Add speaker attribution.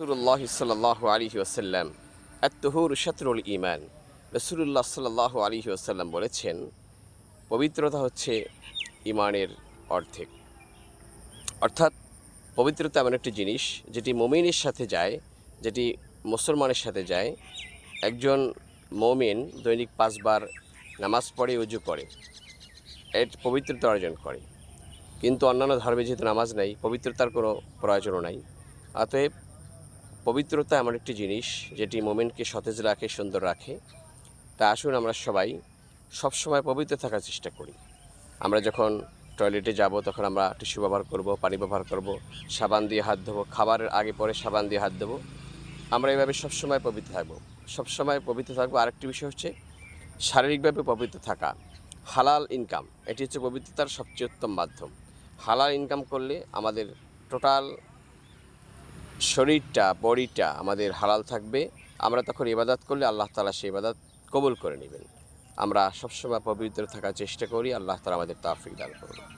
Speaker 1: রাসূলুল্লাহ সাল্লাল্লাহু আলাইহি ওয়াসাল্লাম আত-তুহুরু শাতরুল ঈমান। রাসূলুল্লাহ সাল্লাল্লাহু আলাইহি ওয়াসাল্লাম বলেছেন, পবিত্রতা হচ্ছে ঈমানের অর্ধেক। অর্থাৎ পবিত্রতা এমন একটি জিনিস যেটি মুমিনের সাথে যায়, যেটি মুসলমানের সাথে যায়। একজন মুমিন দৈনিক ৫ বার নামাজ পড়ে, ওযু করে, এর পবিত্রতা অর্জন করে। কিন্তু অন্যান্য ধর্মে যেহেতু নামাজ নাই, পবিত্রতার কোনো প্রয়োজনও নাই। অতএব পবিত্রতা এমন একটি জিনিস যেটি মুমিনকে সতেজ রাখে, সুন্দর রাখে। তা আসুন আমরা সবাই সবসময় পবিত্র থাকার চেষ্টা করি। আমরা যখন টয়লেটে যাব তখন আমরা টিস্যু ব্যবহার করব, পানি ব্যবহার করব, সাবান দিয়ে হাত ধোবো, খাবারের আগে পরে সাবান দিয়ে হাত দেবো। আমরা এভাবে সবসময় পবিত্র থাকবো, সবসময় পবিত্র থাকবো। আরেকটি বিষয় হচ্ছে শারীরিকভাবে পবিত্র থাকা, হালাল ইনকাম। এটি হচ্ছে পবিত্রতার সবচেয়ে উত্তম মাধ্যম। হালাল ইনকাম করলে আমাদের টোটাল শরীরটা, বডিটা আমাদের হালাল থাকবে। আমরা তখন ইবাদত করলে আল্লাহ তাআলা সেই ইবাদত কবুল করে নেবেন। আমরা সবসময় পবিত্র থাকার চেষ্টা করি। আল্লাহ তাআলা আমাদের তৌফিক দান করুন।